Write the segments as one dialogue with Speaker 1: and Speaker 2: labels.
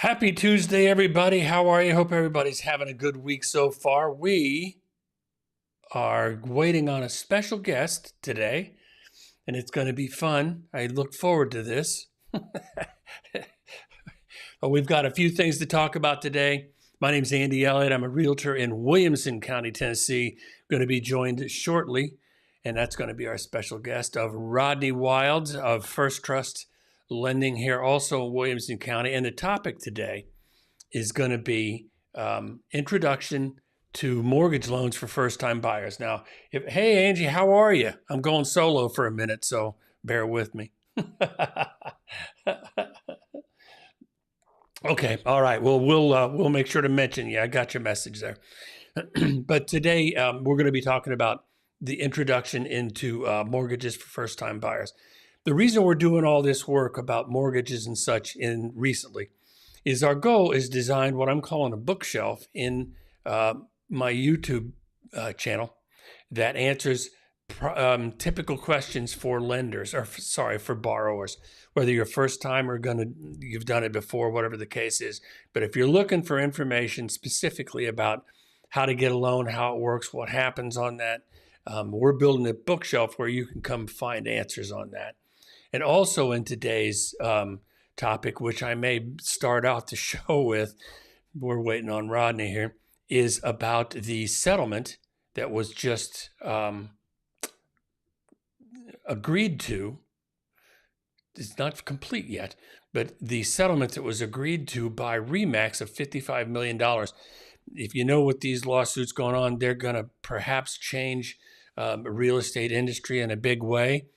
Speaker 1: Happy Tuesday, everybody. How are you? Hope everybody's having a good week so far. We are waiting on a special guest today, and it's going to be fun. I look forward to this. We've got a few things to talk about today. My name's Andy Elliott. I'm a realtor in Williamson County, Tennessee. I'm going to be joined shortly, and that's going to be our special guest of Rodney Wilds of First Trust Lending here also in Williamson County. And the topic today is going to be introduction to mortgage loans for first-time buyers. Now, hey, Angie, how are you? I'm going solo for a minute, so bear with me. Okay, all right. Well, we'll make sure to mention you. I got your message there. But today we're going to be talking about the introduction into mortgages for first-time buyers. The reason we're doing all this work about mortgages and such recently is our goal is designed what I'm calling a bookshelf in my YouTube channel that answers typical questions for lenders, or for borrowers, whether you're first time or you've done it before, whatever the case is. But if you're looking for information specifically about how to get a loan, how it works, what happens on that, we're building a bookshelf where you can come find answers on that. And also in today's topic, which I may start out the show with, we're waiting on Rodney here, is about the settlement that was just agreed to. It's not complete yet, but the settlement that was agreed to by RE/MAX of $55 million. If you know what these lawsuits going on, they're going to perhaps change the real estate industry in a big way.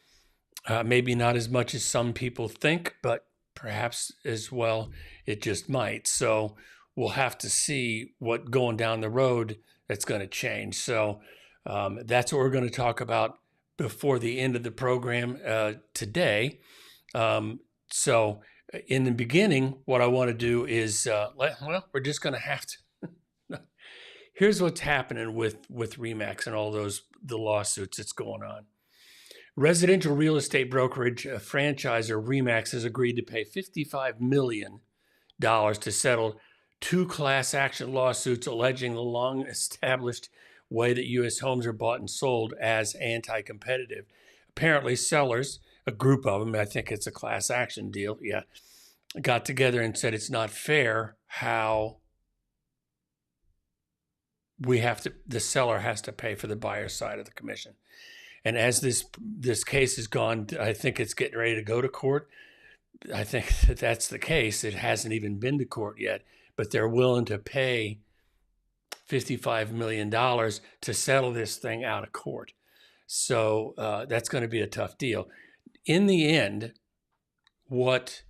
Speaker 1: Maybe not as much as some people think, but perhaps as well it just might. So we'll have to see what going down the road that's going to change. So that's what we're going to talk about before the end of the program today. So in the beginning, what I want to do is, we're just going to have to. Here's what's happening with RE/MAX and all the lawsuits that's going on. Residential real estate brokerage franchisor RE/MAX has agreed to pay $55 million to settle two class action lawsuits alleging the long-established way that U.S. homes are bought and sold as anti-competitive. Apparently, sellers, a group of them, I think it's a class action deal, got together and said it's not fair how the seller has to pay for the buyer's side of the commission. And as this case has gone, I think it's getting ready to go to court. I think that's the case. It hasn't even been to court yet, but they're willing to pay $55 million to settle this thing out of court. So that's going to be a tough deal. In the end, the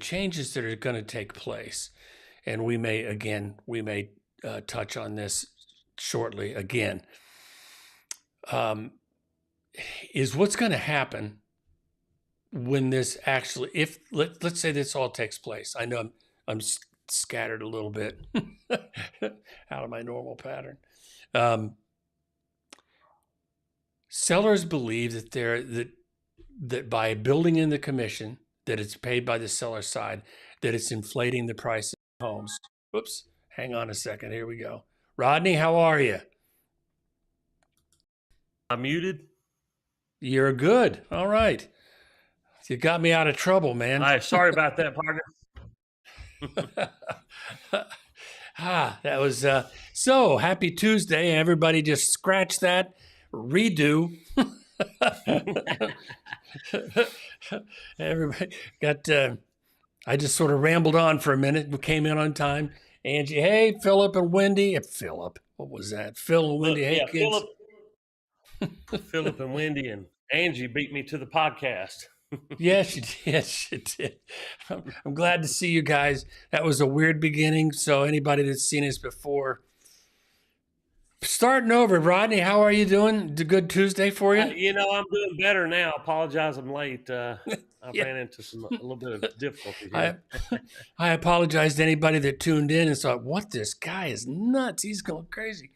Speaker 1: changes that are going to take place, and we may touch on this shortly again, is what's going to happen when this actually, let's say this all takes place. I know I'm scattered a little bit out of my normal pattern. Sellers believe that by building in the commission that it's paid by the seller side, that it's inflating the price of homes. Whoops, hang on a second. Here we go. Rodney, how are you?
Speaker 2: I'm muted.
Speaker 1: You're good. All right. You got me out of trouble, man.
Speaker 2: Sorry about that, partner.
Speaker 1: That was so happy Tuesday. Everybody just scratch that, redo. Everybody got, I just sort of rambled on for a minute. We came in on time. Angie, hey, Philip and Wendy. Philip, what was that? Phil and Wendy, hey, kids.
Speaker 2: Philip and Wendy and Angie beat me to the podcast.
Speaker 1: Yes, you did. I'm glad to see you guys. That was a weird beginning. So anybody that's seen us before, starting over. Rodney, how are you doing? A good Tuesday for you?
Speaker 2: I'm doing better now. Apologize, I'm late. I ran into a little bit of difficulty here.
Speaker 1: I apologize to anybody that tuned in and thought, what, this guy is nuts. He's going crazy.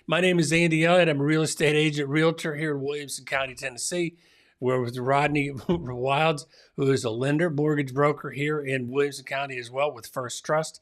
Speaker 1: My name is Andy Elliott. I'm a real estate agent, realtor here in Williamson County, Tennessee. We're with Rodney Wilds, who is a lender, mortgage broker here in Williamson County as well with First Trust.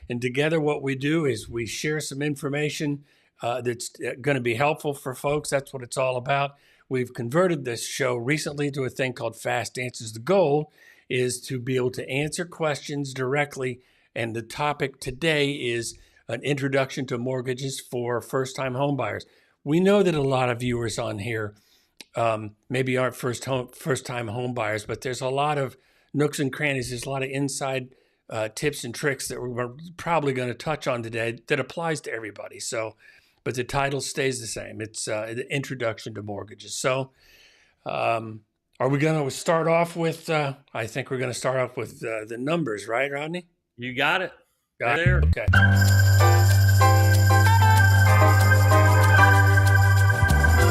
Speaker 1: And together what we do is we share some information that's going to be helpful for folks. That's what it's all about. We've converted this show recently to a thing called Fast Answers. The goal is to be able to answer questions directly. And the topic today is an introduction to mortgages for first-time homebuyers. We know that a lot of viewers on here maybe aren't first-time homebuyers, but there's a lot of nooks and crannies. There's a lot of inside tips and tricks that we're probably going to touch on today that applies to everybody. So, but the title stays the same. It's the introduction to mortgages. So, are we going to start off with? I think we're going to start off with the numbers, right, Rodney?
Speaker 2: You got it.
Speaker 1: Got
Speaker 2: there.
Speaker 1: It. Okay.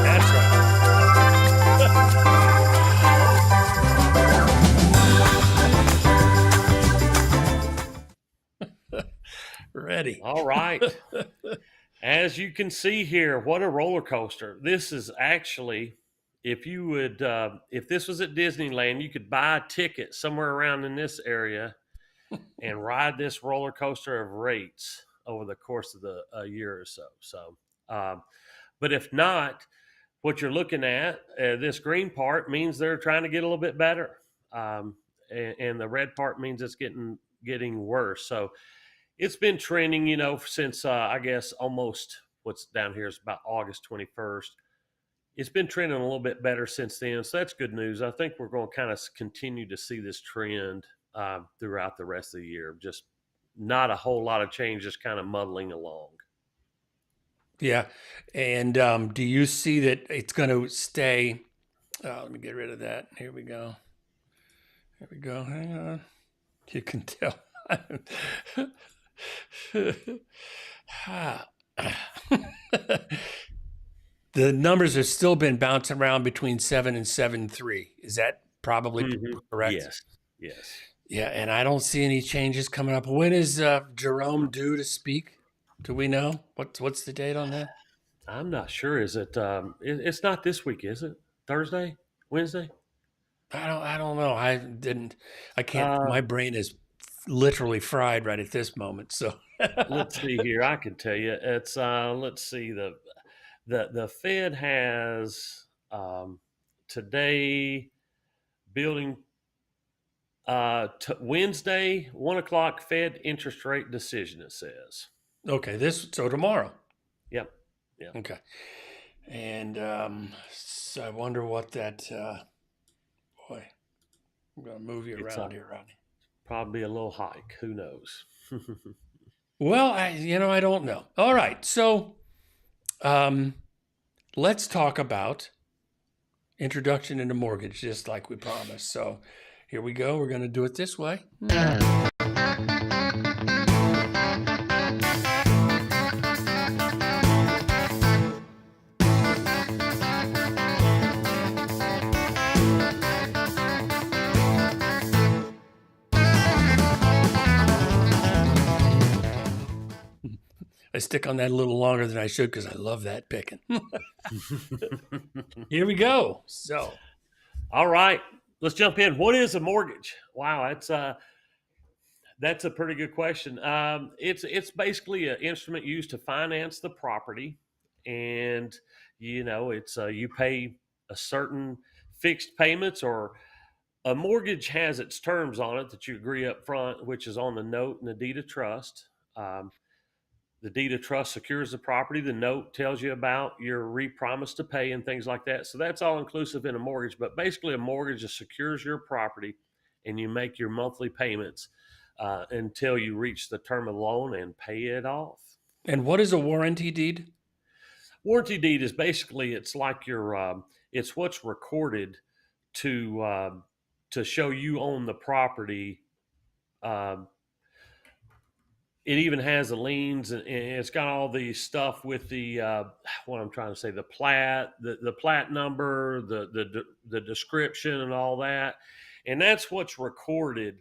Speaker 1: That's right. Ready.
Speaker 2: All right. As you can see here, what a roller coaster. This is actually, if you would, if this was at Disneyland, you could buy a ticket somewhere around in this area and ride this roller coaster of rates over the course of the year or so. So, but if not, what you're looking at, this green part means they're trying to get a little bit better. And the red part means it's getting worse. So it's been trending, since I guess almost what's down here is about August 21st. It's been trending a little bit better since then. So that's good news. I think we're going to kind of continue to see this trend throughout the rest of the year. Just not a whole lot of change, just kind of muddling along.
Speaker 1: Yeah. And do you see that it's going to stay? Let me get rid of that. Here we go. Here we go. Hang on. You can tell. The numbers have still been bouncing around between 7 and 7.3. Is that probably correct?
Speaker 2: Yes.
Speaker 1: Yeah, and I don't see any changes coming up. When is Jerome due to speak? Do we know? What's the date on that?
Speaker 2: I'm not sure. Is it? It's not this week, is it? Thursday? Wednesday?
Speaker 1: I don't know. I can't. My brain is literally fried right at this moment. So
Speaker 2: let's see here. I can tell you. It's let's see. The Fed has today building Wednesday 1:00 Fed interest rate decision. It says.
Speaker 1: Okay. So tomorrow.
Speaker 2: Yep.
Speaker 1: Okay. And so I wonder what that. Boy, I'm gonna move you around here, Rodney.
Speaker 2: Probably a little hike. Who knows?
Speaker 1: Well, I don't know. All right. So let's talk about introduction into mortgage, just like we promised. So here we go. We're going to do it this way. I stick on that a little longer than I should because I love that picking. Here we go. So,
Speaker 2: all right, let's jump in. What is a mortgage? Wow, that's a pretty good question. It's basically an instrument used to finance the property, and it's you pay a certain fixed payments, or a mortgage has its terms on it that you agree up front, which is on the note and the deed of trust. The deed of trust secures the property. The note tells you about your re-promise to pay and things like that. So that's all inclusive in a mortgage. But basically, a mortgage just secures your property, and you make your monthly payments until you reach the term of the loan and pay it off.
Speaker 1: And what is a warranty deed?
Speaker 2: Warranty deed is basically, it's like it's what's recorded to show you own the property. It even has the liens, and it's got all the stuff with the what I'm trying to say, the plat, the plat number, the description, and all that. And that's what's recorded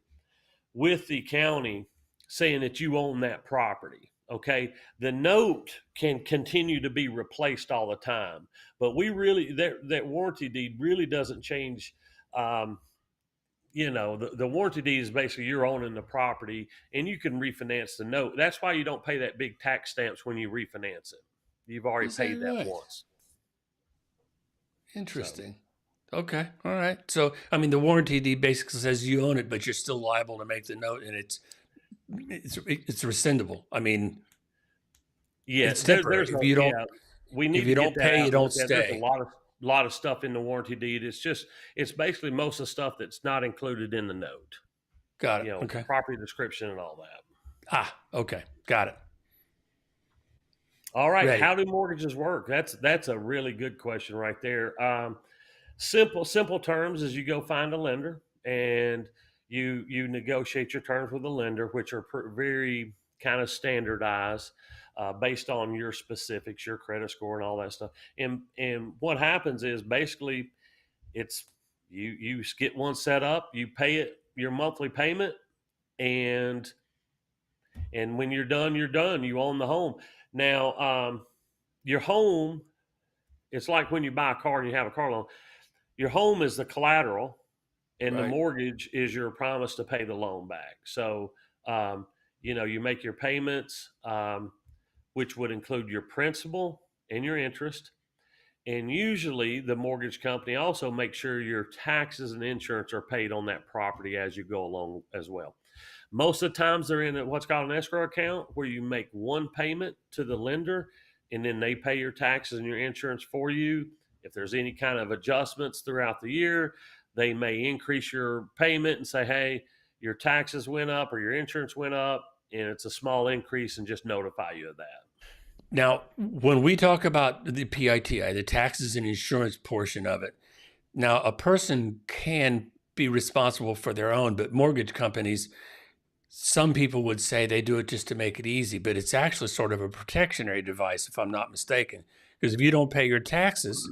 Speaker 2: with the county, saying that you own that property. Okay, the note can continue to be replaced all the time, but that warranty deed really doesn't change. Um, the warranty deed is basically you're owning the property and you can refinance the note. That's why you don't pay that big tax stamps when you refinance it. You've already
Speaker 1: Is that
Speaker 2: paid that
Speaker 1: right?
Speaker 2: once. So
Speaker 1: Interesting. Okay. All right. So, I mean, the warranty deed basically says you own it, but you're still liable to make the note, and it's rescindable. I mean,
Speaker 2: yeah,
Speaker 1: it's temporary.
Speaker 2: there's no yeah. We
Speaker 1: If
Speaker 2: need
Speaker 1: you
Speaker 2: to get
Speaker 1: don't
Speaker 2: that
Speaker 1: pay,
Speaker 2: out
Speaker 1: you
Speaker 2: and
Speaker 1: don't
Speaker 2: look at. There's a
Speaker 1: stay.
Speaker 2: lot of stuff in the warranty deed. It's basically most of the stuff that's not included in the note.
Speaker 1: Got it. Okay.
Speaker 2: Property description and all that.
Speaker 1: Ah. Okay. Got it.
Speaker 2: All right,
Speaker 1: Ready.
Speaker 2: how do mortgages work? That's a really good question right there. Simple terms is you go find a lender and you negotiate your terms with the lender, which are very kind of standardized based on your specifics, your credit score, and all that stuff. And what happens is basically it's you get one set up, you pay it your monthly payment, and when you're done, you're done. You own the home. Now, your home, it's like when you buy a car and you have a car loan. Your home is the collateral, and the
Speaker 1: Right.
Speaker 2: mortgage is your promise to pay the loan back. So, you make your payments, which would include your principal and your interest. And usually, the mortgage company also makes sure your taxes and insurance are paid on that property as you go along as well. Most of the times, they're in what's called an escrow account where you make one payment to the lender and then they pay your taxes and your insurance for you. If there's any kind of adjustments throughout the year, they may increase your payment and say, hey, your taxes went up or your insurance went up, and it's a small increase, and just notify you of that.
Speaker 1: Now, when we talk about the PITI, the taxes and insurance portion of it, now a person can be responsible for their own, but mortgage companies, some people would say they do it just to make it easy, but it's actually sort of a protectionary device, if I'm not mistaken. Because if you don't pay your taxes,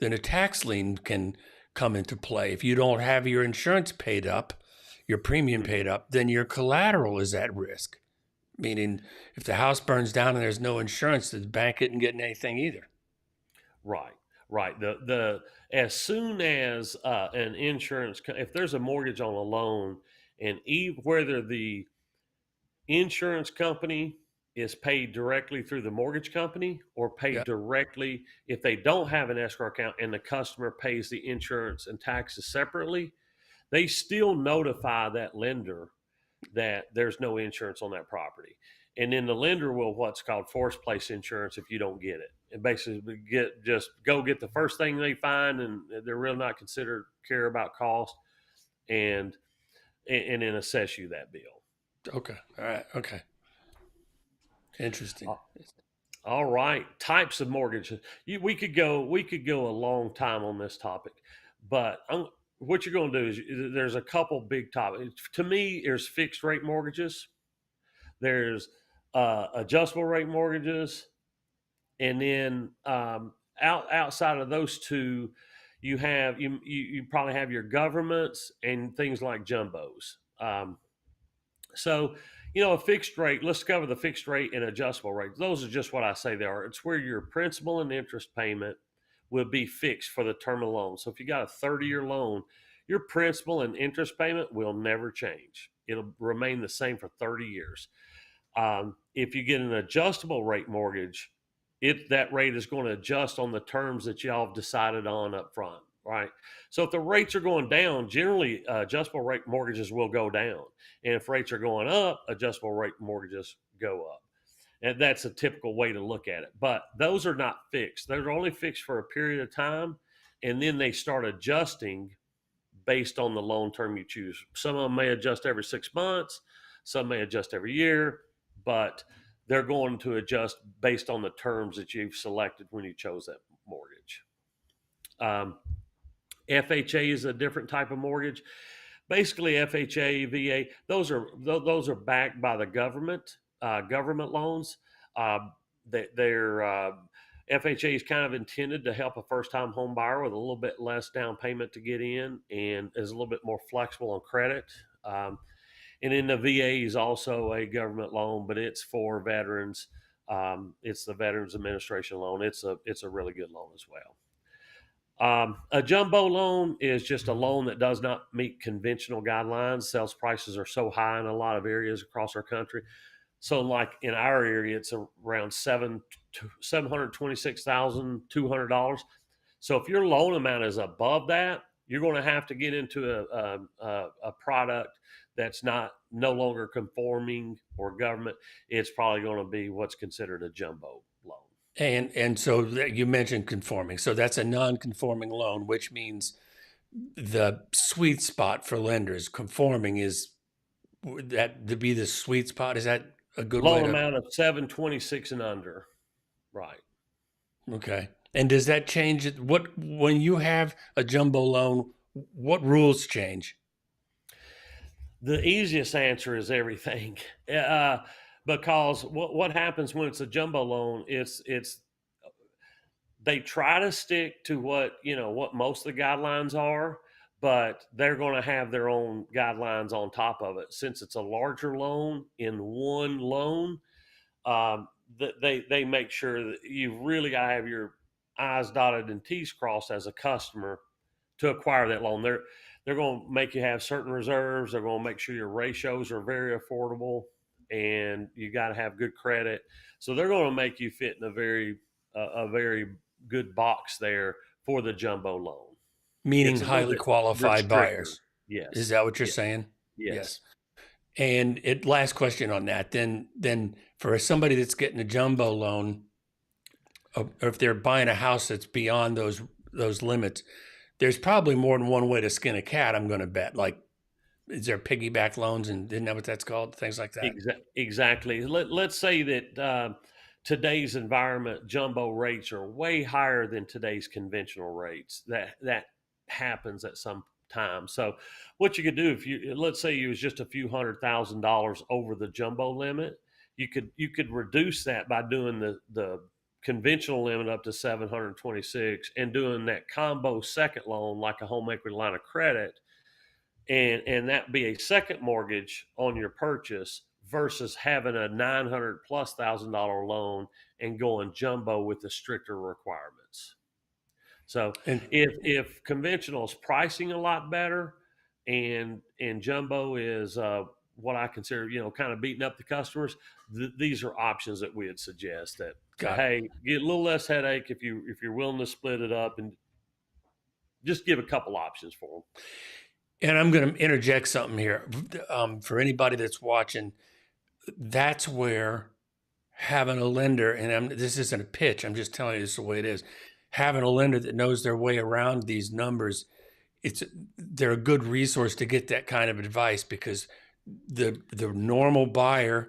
Speaker 1: then a tax lien can come into play. If you don't have your insurance paid up, your premium paid up, then your collateral is at risk. Meaning, if the house burns down and there's no insurance, the bank isn't getting anything either.
Speaker 2: Right, right. The as soon as an insurance, if there's a mortgage on a loan, and whether the insurance company is paid directly through the mortgage company or paid
Speaker 1: Yeah.
Speaker 2: directly if they don't have an escrow account and the customer pays the insurance and taxes separately, they still notify that lender that there's no insurance on that property. And then the lender will what's called force place insurance if you don't get it. And basically go get the first thing they find, and they're really not considered care about cost, and then assess you that bill.
Speaker 1: Okay. All right. Okay. Interesting.
Speaker 2: All right, types of mortgages. We could go a long time on this topic, but what you're going to do is there's a couple big topics. To me, there's fixed rate mortgages, there's adjustable rate mortgages, and then outside of those two, you probably have your governments and things like jumbos. So, a fixed rate, let's cover the fixed rate and adjustable rate. Those are just what I say they are. It's where your principal and interest payment will be fixed for the term of the loan. So if you got a 30-year loan, your principal and interest payment will never change. It'll remain the same for 30 years. If you get an adjustable rate mortgage, that rate is going to adjust on the terms that y'all have decided on up front, right? So if the rates are going down, generally adjustable rate mortgages will go down. And if rates are going up, adjustable rate mortgages go up. And that's a typical way to look at it. But those are not fixed. They're only fixed for a period of time, and then they start adjusting based on the loan term you choose. Some of them may adjust every 6 months, some may adjust every year, but they're going to adjust based on the terms that you've selected when you chose that mortgage. FHA is a different type of mortgage. Basically, FHA, VA, those are backed by the government loans. They're FHA is kind of intended to help a first-time home buyer with a little bit less down payment to get in, and is a little bit more flexible on credit. And then the VA is also a government loan, but it's for veterans. It's the Veterans Administration loan. It's a really good loan as well. A jumbo loan is just a loan that does not meet conventional guidelines. Sales prices are so high in a lot of areas across our country. So, like in our area, it's around $726,200. So, if your loan amount is above that, you're going to have to get into a product that's no longer conforming or government. It's probably going to be what's considered a jumbo loan.
Speaker 1: And so you mentioned conforming. So that's a non-conforming loan, which means the sweet spot for lenders. Conforming is that to be the sweet spot. Is that a good way
Speaker 2: Loan
Speaker 1: to?
Speaker 2: amount of 726 and under, right?
Speaker 1: Okay. And does that change it? What when you have a jumbo loan? What rules change?
Speaker 2: The easiest answer is everything, because what happens when it's a jumbo loan? It's they try to stick to what most of the guidelines are, but they're going to have their own guidelines on top of it. Since it's a larger loan in one loan, they make sure that you've really got to have your I's dotted and T's crossed as a customer to acquire that loan. They're going to make you have certain reserves. They're going to make sure your ratios are very affordable, and you got to have good credit. So they're going to make you fit in a very good box there for the jumbo loan.
Speaker 1: Meaning
Speaker 2: It's a little
Speaker 1: highly
Speaker 2: bit
Speaker 1: qualified
Speaker 2: stricter.
Speaker 1: buyers.
Speaker 2: Yes.
Speaker 1: Is that what you're
Speaker 2: Yes.
Speaker 1: saying?
Speaker 2: Yes.
Speaker 1: And last question on that. Then for somebody that's getting a jumbo loan, or if they're buying a house that's beyond those limits, there's probably more than one way to skin a cat. I'm going to bet. Like, is there piggyback loans, and isn't that what that's called? Things like that.
Speaker 2: Exactly. Let's say that today's environment, jumbo rates are way higher than today's conventional rates. That happens at some time. So, what you could do let's say you was just a few $100,000 over the jumbo limit, you could reduce that by doing the conventional limit up to 726 and doing that combo second loan like a home equity line of credit, and that be a second mortgage on your purchase versus having a $900,000+ loan and going jumbo with the stricter requirements. So
Speaker 1: And
Speaker 2: if conventional is pricing a lot better, and jumbo is what I consider kind of beating up the customers, these are options that we would suggest that hey, get a little less headache if you're willing to split it up and just give a couple options for them.
Speaker 1: And I'm going to interject something here for anybody that's watching. That's where having a lender, and this isn't a pitch, I'm just telling you this is the way it is. Having a lender that knows their way around these numbers, they're a good resource to get that kind of advice, because the normal buyer,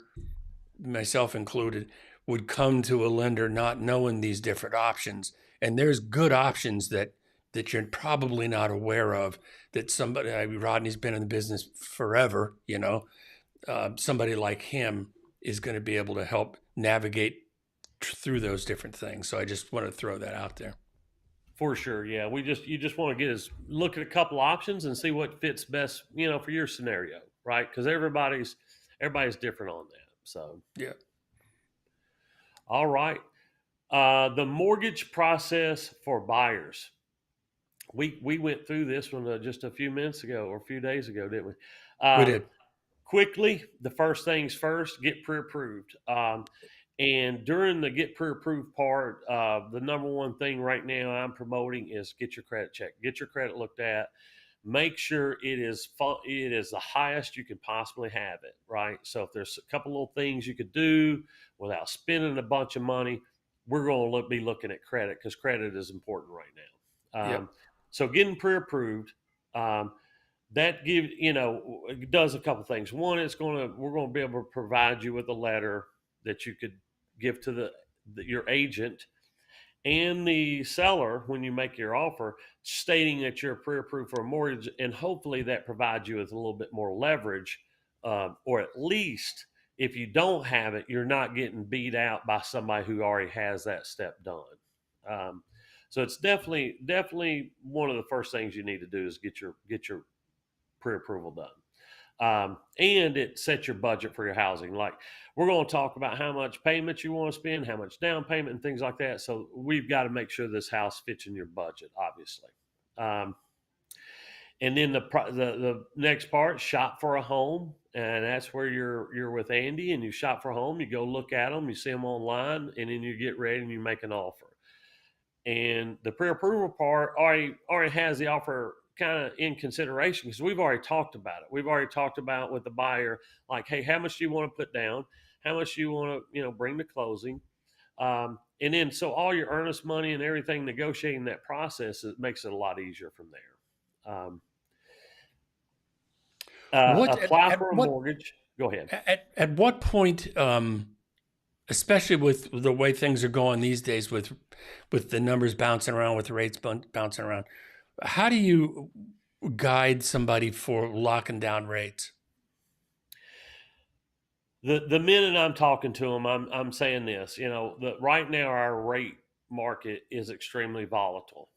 Speaker 1: myself included, would come to a lender not knowing these different options. And there's good options that you're probably not aware of, that Rodney's been in the business forever, somebody like him is going to be able to help navigate through those different things. So I just want to throw that out there.
Speaker 2: For sure. Yeah. You just want to look at a couple options and see what fits best, for your scenario, right? Because everybody's different on that. So,
Speaker 1: yeah.
Speaker 2: All right. The mortgage process for buyers. We went through this one just a few minutes ago or a few days ago, didn't we?
Speaker 1: We did.
Speaker 2: Quickly, the first things first, get pre-approved. And during the get pre-approved part, the number one thing right now I'm promoting is get your credit checked. Get your credit looked at. Make sure it is the highest you can possibly have it, right? So if there's a couple little things you could do without spending a bunch of money, we're going to be looking at credit, because credit is important right now.
Speaker 1: Yep.
Speaker 2: So getting pre-approved, that it does a couple things. One, we're going to be able to provide you with a letter that you could give to your agent and the seller when you make your offer, stating that you're pre-approved for a mortgage, and hopefully that provides you with a little bit more leverage, or at least if you don't have it, you're not getting beat out by somebody who already has that step done. So it's definitely one of the first things you need to do is get your pre-approval done. And it sets your budget for your housing. Like, we're going to talk about how much payment you want to spend, how much down payment, and things like that. So we've got to make sure this house fits in your budget, obviously. And then the next part, shop for a home, and that's where you're with Andy, and you shop for a home. You go look at them, you see them online, and then you get ready and you make an offer. And the pre-approval part already has the offer kind of in consideration, because we've already talked about it. We've already talked about with the buyer, like, hey, how much do you want to put down? How much do you want to bring to closing? And then so all your earnest money and everything, negotiating that process, it makes it a lot easier from there. Apply for a mortgage. Go ahead.
Speaker 1: At what point, especially with the way things are going these days, with the numbers bouncing around, with the rates bouncing around, how do you guide somebody for locking down rates?
Speaker 2: The minute I'm talking to them, I'm saying this. Right now our rate market is extremely volatile.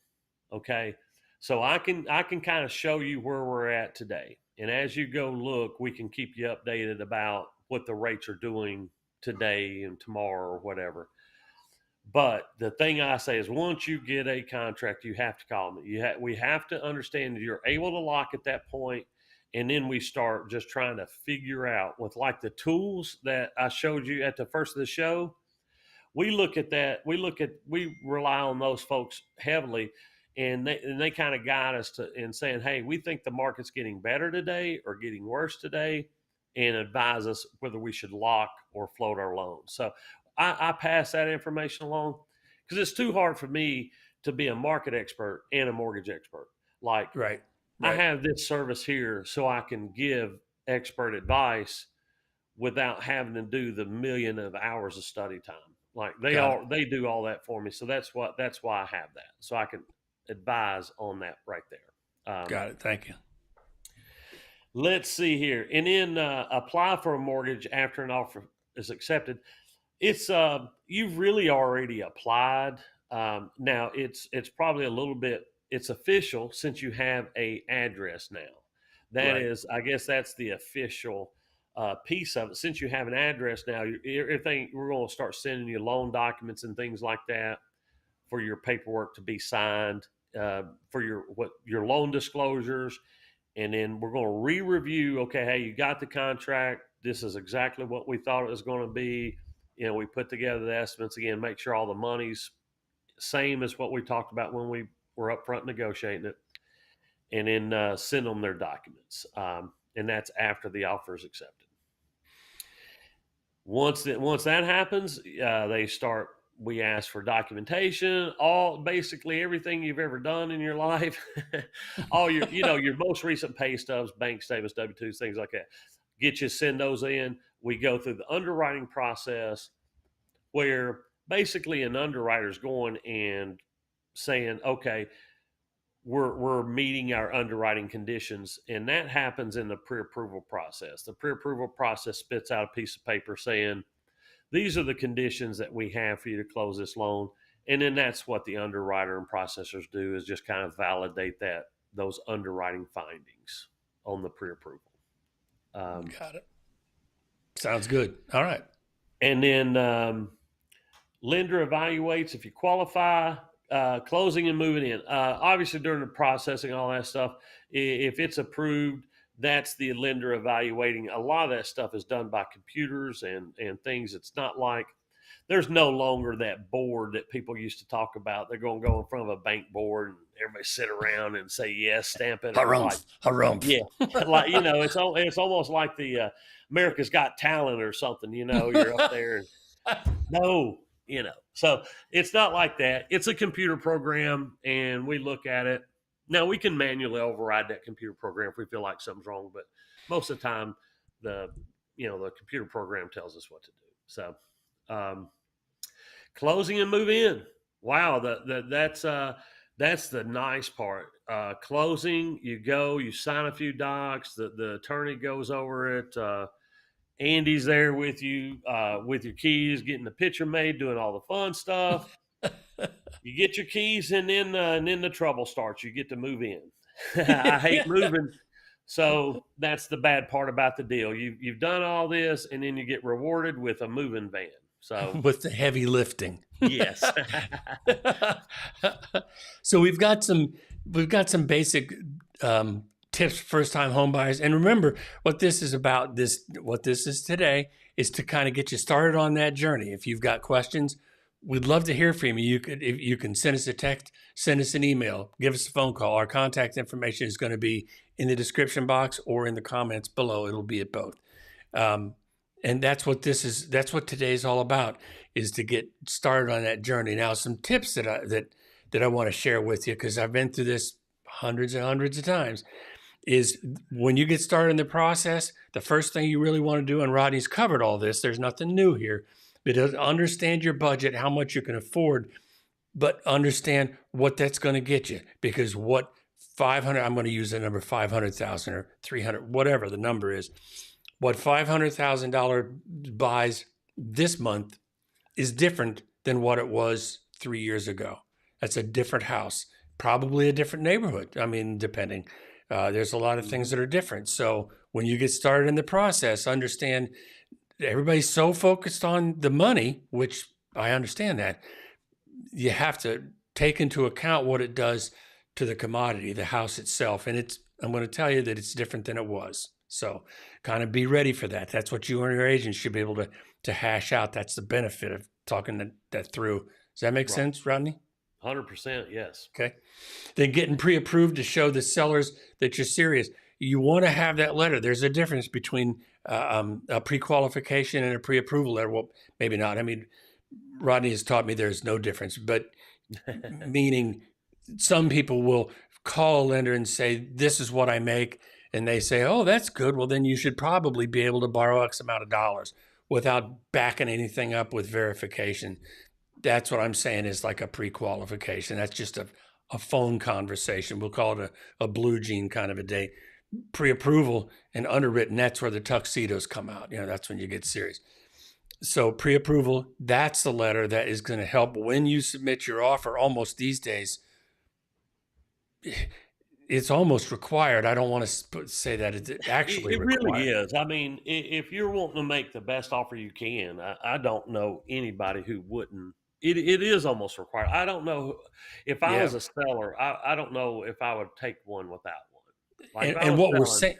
Speaker 2: Okay, so I can kind of show you where we're at today, and as you go look, we can keep you updated about what the rates are doing today and tomorrow or whatever. But the thing I say is, once you get a contract, you have to call me. We have to understand that you're able to lock at that point, and then we start just trying to figure out with, like, the tools that I showed you at the first of the show. We look at that. We rely on those folks heavily, and they kind of guide us in saying, hey, we think the market's getting better today or getting worse today, and advise us whether we should lock or float our loans. So I pass that information along, because it's too hard for me to be a market expert and a mortgage expert. Like,
Speaker 1: right.
Speaker 2: I have this service here so I can give expert advice without having to do the million of hours of study time. Like, they do all that for me. So that's why I have that. So I can advise on that right there.
Speaker 1: Got it. Thank you.
Speaker 2: Let's see here. And then apply for a mortgage after an offer is accepted. It's you've really already applied. Now it's probably a little bit, it's official since you have a address now. That is, I guess that's the official piece of it. Since you have an address now, everything, we're going to start sending you loan documents and things like that for your paperwork to be signed, for your loan disclosures. And then we're going to re-review, okay, hey, you got the contract. This is exactly what we thought it was going to be. We put together the estimates again, make sure all the money's same as what we talked about when we were up front negotiating it, and then send them their documents. And that's after the offer is accepted. Once that happens, we ask for documentation, basically everything you've ever done in your life, all your most recent pay stubs, bank statements, W-2s, things like that. Send those in. We go through the underwriting process, where basically an underwriter's going and saying, okay, we're meeting our underwriting conditions, and that happens in the pre-approval process. The pre-approval process spits out a piece of paper saying, these are the conditions that we have for you to close this loan. And then that's what the underwriter and processors do, is just kind of validate those underwriting findings on the pre-approval.
Speaker 1: Got it. Sounds good. All right.
Speaker 2: And then lender evaluates if you qualify, closing and moving in. Obviously, during the processing, all that stuff, if it's approved, that's the lender evaluating. A lot of that stuff is done by computers and things. It's not like, there's no longer that board that people used to talk about. They're going to go in front of a bank board and everybody sit around and say yes, stamp it.
Speaker 1: Harumph.
Speaker 2: Yeah, like, it's almost like the America's Got Talent or something. You're up there and no, So it's not like that. It's a computer program, and we look at it. Now, we can manually override that computer program if we feel like something's wrong, but most of the time, the computer program tells us what to do. So, closing and move in. Wow, that's the nice part. Closing, you sign a few docs. The attorney goes over it. Andy's there with you, with your keys, getting the picture made, doing all the fun stuff. You get your keys, and then the trouble starts. You get to move in. I hate moving. So that's the bad part about the deal. You've done all this, and then you get rewarded with a moving van. So
Speaker 1: with the heavy lifting.
Speaker 2: yes.
Speaker 1: So we've got some basic tips for first time home buyers. And remember what this is about. What this is today is to kind of get you started on that journey. If you've got questions, we'd love to hear from you. You can send us a text, send us an email, give us a phone call. Our contact information is going to be in the description box or in the comments below. It'll be at both. And that's what this is. That's what today's all about, is to get started on that journey. Now, some tips that I want to share with you, because I've been through this hundreds and hundreds of times, is when you get started in the process, the first thing you really want to do, and Rodney's covered all this, there's nothing new here, but understand your budget, how much you can afford, but understand what that's going to get you. Because what 500, I'm going to use the number 500,000 or 300, whatever the number is, what $500,000 buys this month is different than what it was 3 years ago. That's a different house, probably a different neighborhood. I mean, depending. There's a lot of things that are different. So when you get started in the process, understand everybody's so focused on the money, which I understand that. You have to take into account what it does to the commodity, the house itself. And I'm going to tell you that it's different than it was. So kind of be ready for that. That's what you and your agent should be able to hash out. That's the benefit of talking that through. Does that make sense, Rodney?
Speaker 2: 100%, yes.
Speaker 1: Okay. Then getting pre-approved to show the sellers that you're serious. You want to have that letter. There's a difference between a pre-qualification and a pre-approval letter. Well, maybe not. I mean, Rodney has taught me there's no difference, but meaning some people will call a lender and say, this is what I make. And they say, oh, that's good. Well, then you should probably be able to borrow X amount of dollars without backing anything up with verification. That's what I'm saying is like a pre-qualification. That's just a phone conversation. We'll call it a blue jean kind of a date. Pre-approval and underwritten, that's where the tuxedos come out. That's when you get serious. So pre-approval, that's the letter that is going to help when you submit your offer. Almost these days, it's almost required. I don't want to say that it's actually required.
Speaker 2: It really is. I mean, if you're wanting to make the best offer you can, I don't know anybody who wouldn't. It is almost required. I don't know if I was a seller. I don't know if I would take one without one. Like
Speaker 1: and what we're saying,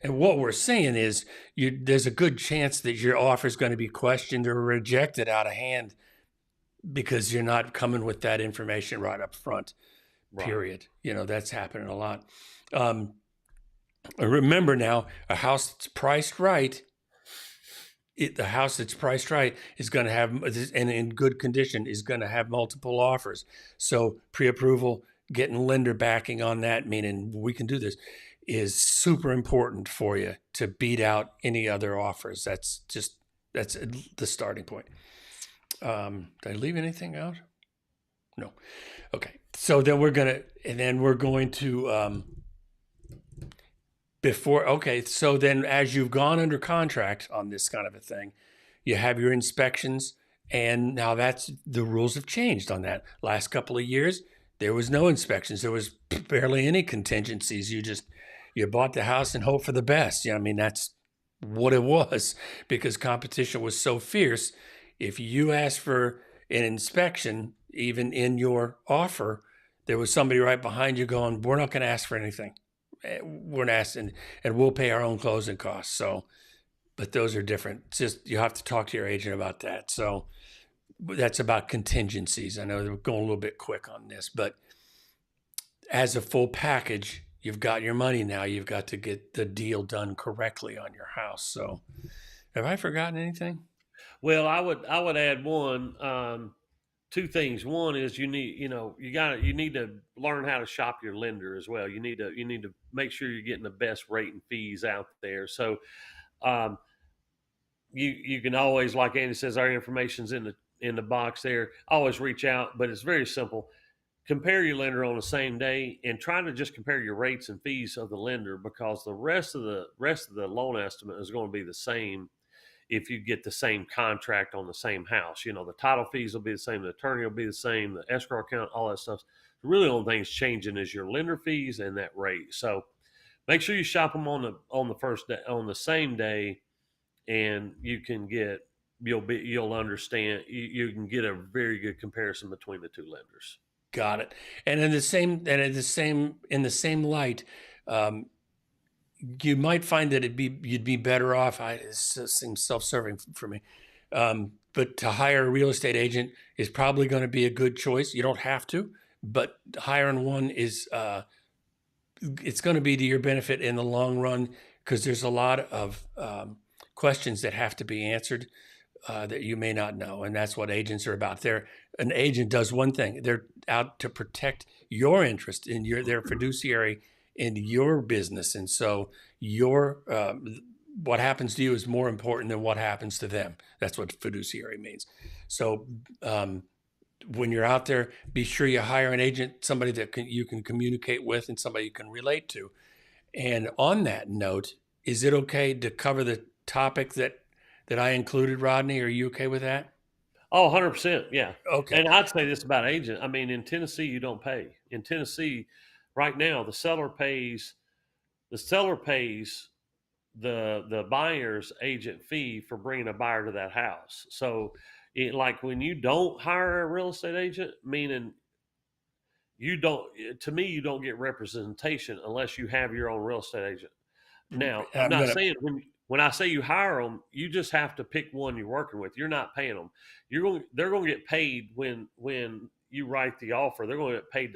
Speaker 1: and what we're saying is, there's a good chance that your offer is going to be questioned or rejected out of hand because you're not coming with that information right up front. Period. Right. That's happening a lot. Remember now, a house that's priced right. The house that's priced right is going to have, and in good condition, is going to have multiple offers. So pre-approval, getting lender backing on that, meaning we can do this, is super important for you to beat out any other offers. That's the starting point. Did I leave anything out? No. Okay. So then we're going to, so then as you've gone under contract on this kind of a thing, you have your inspections, and now the rules have changed on that. Last couple of years, there was no inspections. There was barely any contingencies. You bought the house and hope for the best. I mean, that's what it was, because competition was so fierce. If you asked for an inspection, even in your offer, there was somebody right behind you going, we're not going to ask for anything. We're not asking, and we'll pay our own closing costs. So, but those are different. It's just, you have to talk to your agent about that. So that's about contingencies. I know we're going a little bit quick on this, but as a full package, you've got your money now. You've got to get the deal done correctly on your house. So have I forgotten anything?
Speaker 2: Well, I would add two things. One is you need to learn how to shop your lender as well. You need to make sure you're getting the best rate and fees out there. So you can always, like Andy says, our information's in the box there. Always reach out, but it's very simple. Compare your lender on the same day, and try to just compare your rates and fees of the lender, because the rest of the loan estimate is going to be the same if you get the same contract on the same house. The title fees will be the same, the attorney will be the same, the escrow account, all that stuff. The really only thing's changing is your lender fees and that rate. So, make sure you shop them on the first day, on the same day, and you'll understand. You can get a very good comparison between the two lenders.
Speaker 1: Got it. And in the same light, you might find that you'd be better off. It seems self-serving for me, but to hire a real estate agent is probably going to be a good choice. You don't have to, but hiring one is it's going to be to your benefit in the long run, because there's a lot of questions that have to be answered that you may not know, and that's what agents are about. An agent does one thing: they're out to protect your interest in their fiduciary in your business, and so what happens to you is more important than what happens to them. That's what fiduciary means. So when you're out there, be sure you hire an agent, somebody that you can communicate with and somebody you can relate to. And on that note, is it okay to cover the topic that I included, Rodney? Are you okay with that?
Speaker 2: Oh, 100%. Yeah.
Speaker 1: Okay.
Speaker 2: And I'd say this about agent. I mean, in Tennessee, you don't pay. In Tennessee, right now, the seller pays the buyer's agent fee for bringing a buyer to that house. So like when you don't hire a real estate agent, meaning you don't get representation unless you have your own real estate agent. Now, I'm not saying when I say you hire them, you just have to pick one you're working with. You're not paying them. They're going to get paid when you write the offer. They're going to get paid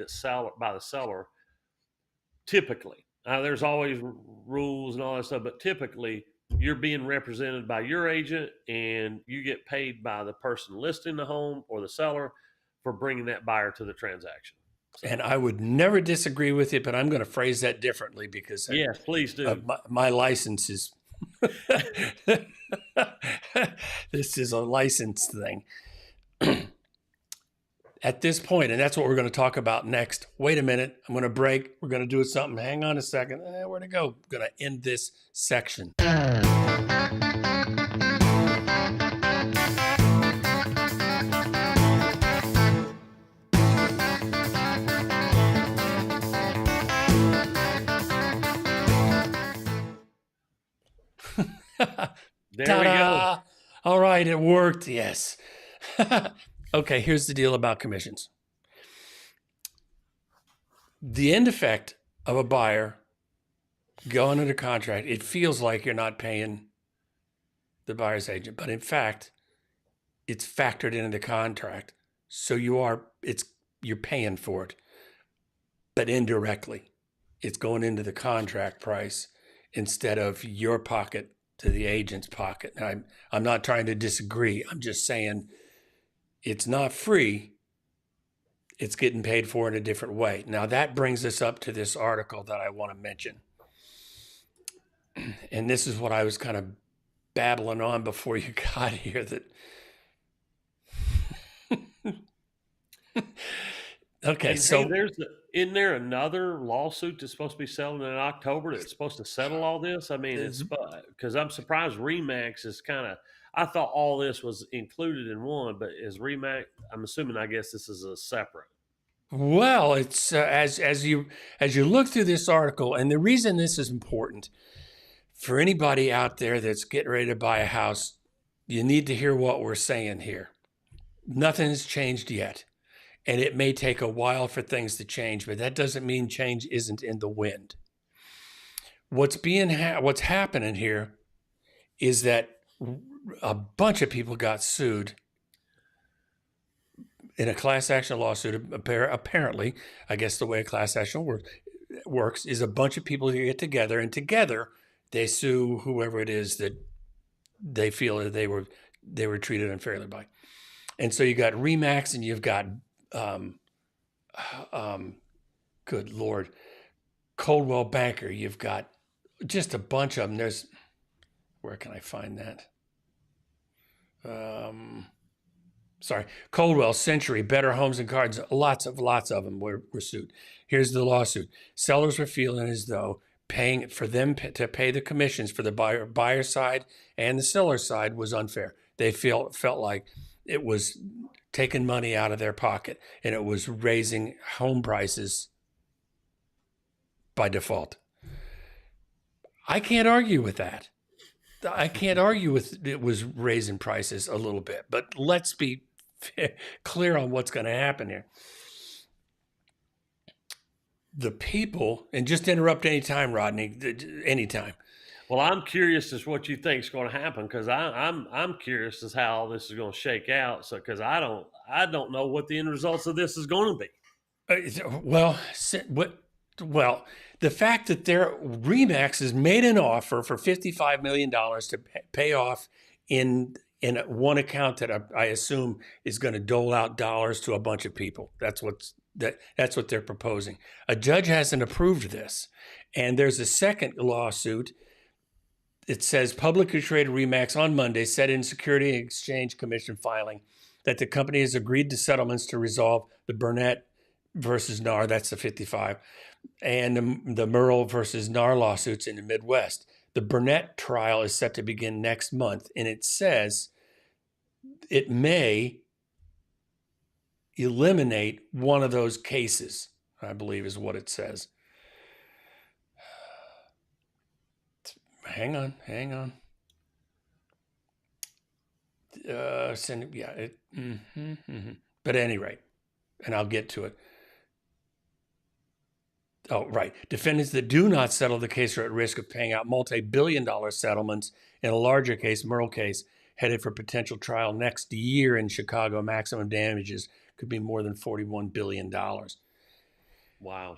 Speaker 2: by the seller. Typically, there's always rules and all that stuff, but typically you're being represented by your agent, and you get paid by the person listing the home or the seller for bringing that buyer to the transaction. So,
Speaker 1: and I would never disagree with you, but I'm going to phrase that differently because
Speaker 2: yes, please do.
Speaker 1: My license is this is a license thing. At this point, and that's what we're going to talk about next. Wait a minute. I'm going to break. We're going to do something. Hang on a second. Where'd it go? I'm going to end this section.
Speaker 2: There we go.
Speaker 1: All right, it worked. Yes. Okay, here's the deal about commissions. The end effect of a buyer going under contract, it feels like you're not paying the buyer's agent, but in fact, it's factored into the contract. So you're paying for it, but indirectly. It's going into the contract price instead of your pocket to the agent's pocket. And I'm not trying to disagree. I'm just saying it's not free. It's getting paid for in a different way. Now that brings us up to this article that I want to mention. And this is what I was kind of babbling on before you got here. Okay,
Speaker 2: and
Speaker 1: so
Speaker 2: isn't there another lawsuit that's supposed to be settled in October that's supposed to settle all this? I mean, it's because I'm surprised RE/MAX is I thought all this was included in one, but is RE/MAX? I'm assuming. I guess this is a separate.
Speaker 1: Well, it's as you look through this article, and the reason this is important for anybody out there that's getting ready to buy a house, you need to hear what we're saying here. Nothing has changed yet, and it may take a while for things to change, but that doesn't mean change isn't in the wind. What's happening here is that a bunch of people got sued in a class action lawsuit. Apparently, I guess the way a class action works is a bunch of people who get together, and together they sue whoever it is that they feel that they were treated unfairly by. And so you got RE/MAX, and you've got good Lord, Coldwell Banker. You've got just a bunch of them. Where can I find that? Coldwell, Century, Better Homes and Gardens, lots of them were sued. Here's the lawsuit. Sellers were feeling as though paying for them to pay the commissions for the buyer side and the seller side was unfair. They felt like it was taking money out of their pocket, and it was raising home prices by default. I can't argue with that. I can't argue with it was raising prices a little bit, but let's be clear on what's going to happen here. The people, and just interrupt anytime, Rodney, anytime.
Speaker 2: Well, I'm curious as what you think is going to happen, because I'm curious as how all this is going to shake out. So, because I don't know what the end results of this is going to be.
Speaker 1: Well, the fact that RE/MAX has made an offer for $55 million to pay off in one account that I assume is going to dole out dollars to a bunch of people. That's what they're proposing. A judge hasn't approved this, and there's a second lawsuit. It says publicly traded RE/MAX on Monday said in Security and Exchange Commission filing that the company has agreed to settlements to resolve the Burnett versus NAR, that's the 55, and the Merle versus NAR lawsuits in the Midwest. The Burnett trial is set to begin next month, and it says it may eliminate one of those cases, I believe is what it says. Hang on. But at any rate, and I'll get to it. Oh, right. Defendants that do not settle the case are at risk of paying out multi-billion-dollar settlements in a larger case, Merle case, headed for potential trial next year in Chicago. Maximum damages could be more than $41 billion.
Speaker 2: Wow.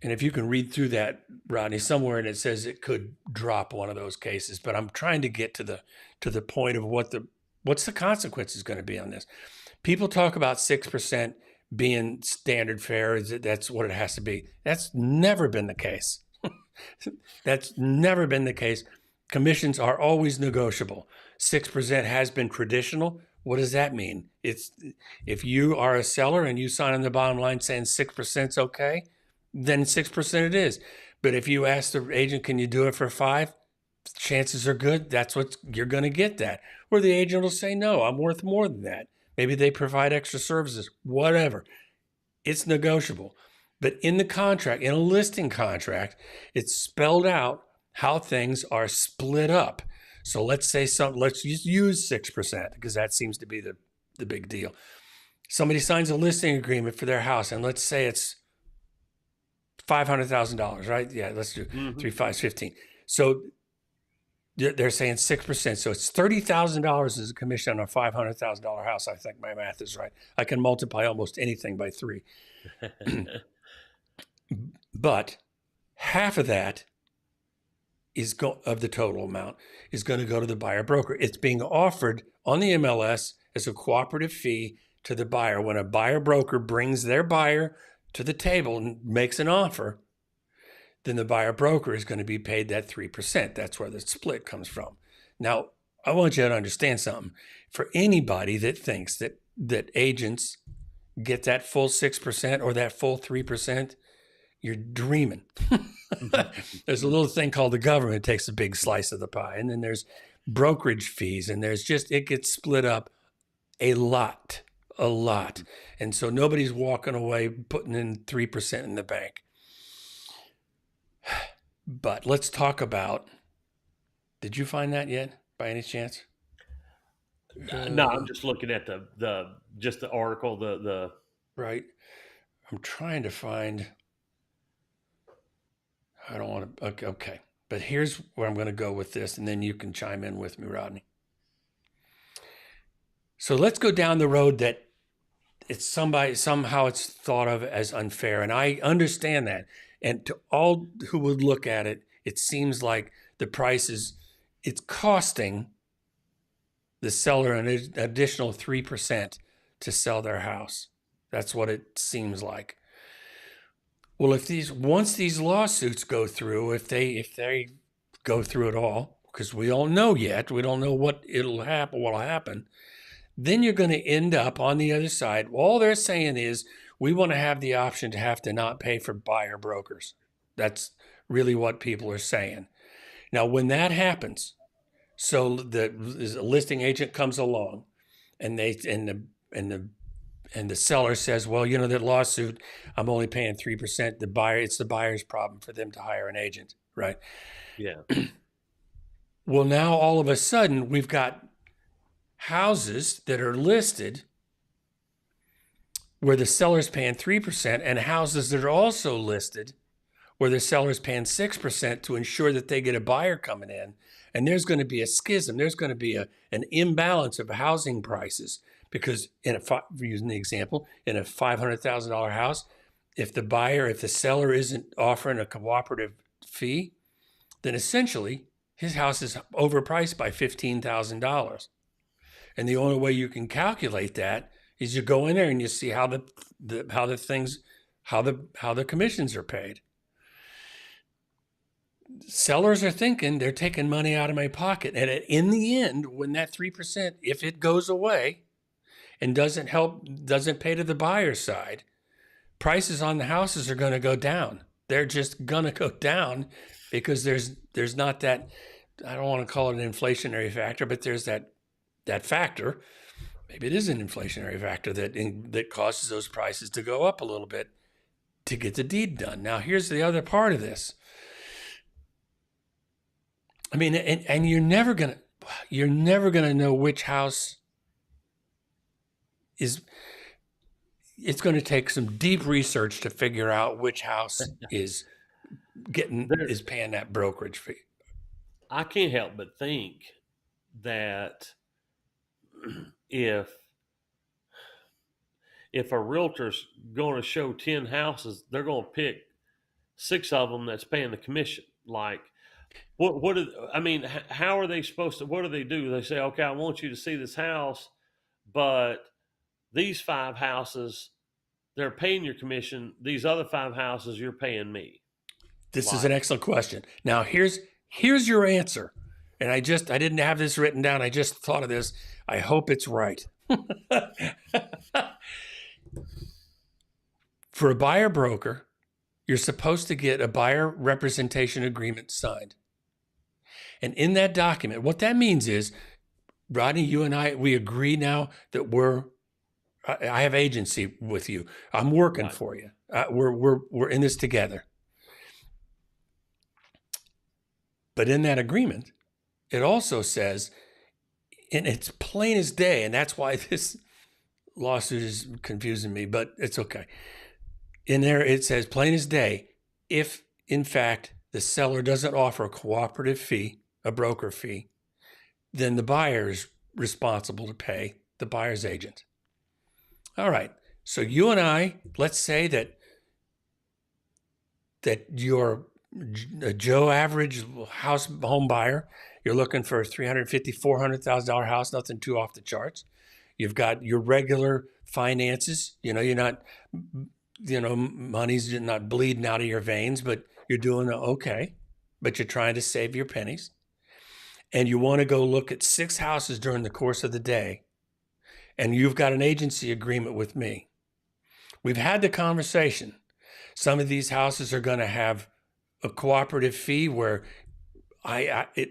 Speaker 1: And if you can read through that, Rodney, somewhere and it says it could drop one of those cases. But I'm trying to get to the point of what's the consequences going to be on this. People talk about 6% being standard fare. That's what it has to be. That's never been the case. That's never been the case. Commissions are always negotiable. 6% has been traditional. What does that mean? It's if you are a seller and you sign on the bottom line saying 6% is okay, then 6% it is. But if you ask the agent, can you do it for 5%? Chances are good that's what you're going to get that. Or the agent will say, no, I'm worth more than that. Maybe they provide extra services, whatever. It's negotiable. But in the contract, in a listing contract, it's spelled out how things are split up. So let's just use 6% because that seems to be the big deal. Somebody signs a listing agreement for their house, and let's say it's $500,000, right? Yeah, let's do 3, 5, 15. So they're saying 6%. So it's $30,000 as a commission on a $500,000 house. I think my math is right. I can multiply almost anything by 3. But half of that of the total amount is going to go to the buyer broker. It's being offered on the MLS as a cooperative fee to the buyer. When a buyer broker brings their buyer to the table and makes an offer, then the buyer broker is going to be paid that 3%. That's where the split comes from. Now, I want you to understand something. For anybody that thinks that agents get that full 6% or that full 3%, you're dreaming. There's a little thing called the government takes a big slice of the pie. And then there's brokerage fees, and it gets split up a lot. And so nobody's walking away putting in 3% in the bank. But let's talk about, did you find that yet by any chance?
Speaker 2: No, I'm just looking at the article, the
Speaker 1: right. I'm trying to find, I don't want to, okay. But here's where I'm going to go with this, and then you can chime in with me, Rodney. So let's go down the road that somehow it's thought of as unfair. And I understand that. And to all who would look at it, it seems like the price it's costing the seller an additional 3% to sell their house. That's what it seems like. Well, once these lawsuits go through, if they go through at all, because we don't know yet, we don't know what'll happen, then you're going to end up on the other side. All they're saying is, we want to have the option to have to not pay for buyer brokers. That's really what people are saying. Now, when that happens, so the listing agent comes along, and the and the seller says, well, you know, that lawsuit, I'm only paying 3%. The buyer, it's the buyer's problem for them to hire an agent, right?
Speaker 2: Yeah.
Speaker 1: Well, now all of a sudden we've got houses that are listed where the seller's paying 3% and houses that are also listed where the seller's paying 6% to ensure that they get a buyer coming in. And there's going to be a schism. There's going to be an imbalance of housing prices because using the example, in a $500,000 house, if the seller isn't offering a cooperative fee, then essentially his house is overpriced by $15,000. And the only way you can calculate that is you go in there and you see how the commissions are paid. Sellers are thinking they're taking money out of my pocket. And in the end, when that 3%, if it goes away and doesn't pay to the buyer's side, prices on the houses are going to go down. They're just going to go down because there's not that, I don't want to call it an inflationary factor, but there's that factor. Maybe it is an inflationary factor that causes those prices to go up a little bit to get the deed done. Now, here's the other part of this. I mean, and you're never gonna know which house is. It's going to take some deep research to figure out which house is paying that brokerage fee.
Speaker 2: I can't help but think that if a realtor's going to show 10 houses, they're going to pick 6 of them that's paying the commission. Like, how are they supposed to, what do? They say, okay, I want you to see this house, but these 5 houses, they're paying your commission. These other 5 houses, you're paying me.
Speaker 1: This is an excellent question. Now, here's your answer. And I didn't have this written down. I just thought of this. I hope it's right. For a buyer broker, you're supposed to get a buyer representation agreement signed. And in that document, what that means is, Rodney, you and I, we agree now that I have agency with you. I'm working for you. We're in this together. But in that agreement, it also says, and it's plain as day, and that's why this lawsuit is confusing me, but it's okay. In there, it says plain as day, if in fact the seller doesn't offer a cooperative fee, a broker fee, then the buyer is responsible to pay the buyer's agent. All right. So you and I, let's say that you're a Joe average home buyer. You're looking for a $350,000, $400,000 house, nothing too off the charts. You've got your regular finances. You're not, money's not bleeding out of your veins, but you're doing okay. But you're trying to save your pennies. And you want to go look at 6 houses during the course of the day. And you've got an agency agreement with me. We've had the conversation. Some of these houses are going to have a cooperative fee where it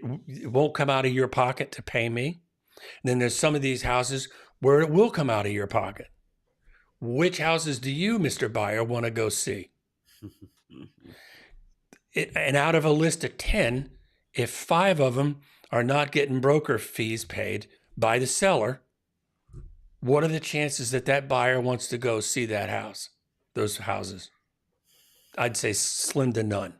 Speaker 1: won't come out of your pocket to pay me. And then there's some of these houses where it will come out of your pocket. Which houses do you, Mr. Buyer, want to go see? And out of a list of 10, if 5 of them are not getting broker fees paid by the seller, what are the chances that buyer wants to go see that house, those houses? I'd say slim to none.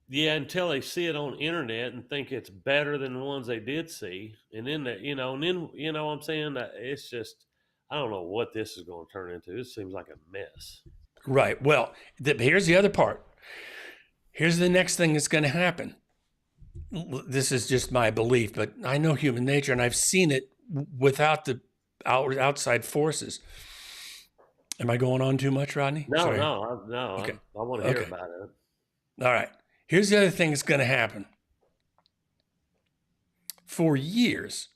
Speaker 2: Yeah, until they see it on the internet and think it's better than the ones they did see. And then, what I'm saying? It's just, I don't know what this is going to turn into. This seems like a mess.
Speaker 1: Right. Well, here's the other part. Here's the next thing that's going to happen. This is just my belief, but I know human nature, and I've seen it without the outside forces. Am I going on too much, Rodney?
Speaker 2: No.
Speaker 1: Okay.
Speaker 2: I want to hear about it.
Speaker 1: All right. Here's the other thing that's going to happen. For years,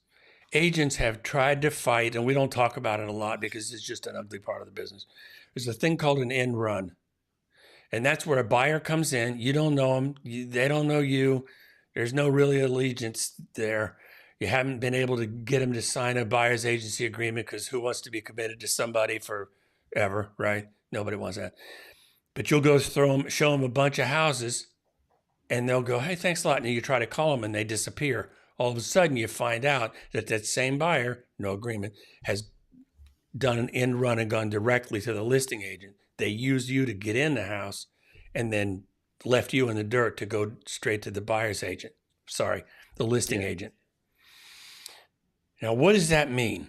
Speaker 1: agents have tried to fight, and we don't talk about it a lot because it's just an ugly part of the business. There's a thing called an end run. And that's where a buyer comes in. You don't know them. They don't know you. There's no really allegiance there. You haven't been able to get them to sign a buyer's agency agreement because who wants to be committed to somebody forever, right? Nobody wants that. But you'll go show them a bunch of houses, and they'll go, hey, thanks a lot. And you try to call them, and they disappear. All of a sudden, you find out that that same buyer, no agreement, has done an end run and gone directly to the listing agent. They used you to get in the house and then left you in the dirt to go straight to the buyer's agent. Sorry, the listing agent. Now, what does that mean?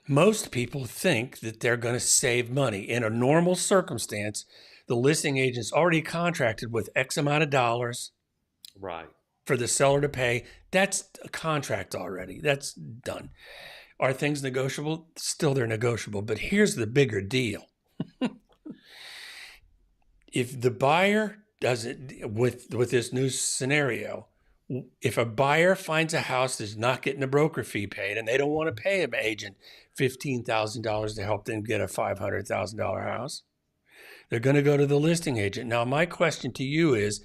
Speaker 1: Most people think that they're going to save money. In a normal circumstance, the listing agent's already contracted with X amount of dollars for the seller to pay. That's a contract already. That's done. Are things negotiable? Still, they're negotiable. But here's the bigger deal. If the buyer does it with this new scenario, if a buyer finds a house that's not getting a broker fee paid and they don't want to pay an agent $15,000 to help them get a $500,000 house, they're going to go to the listing agent. Now, my question to you is,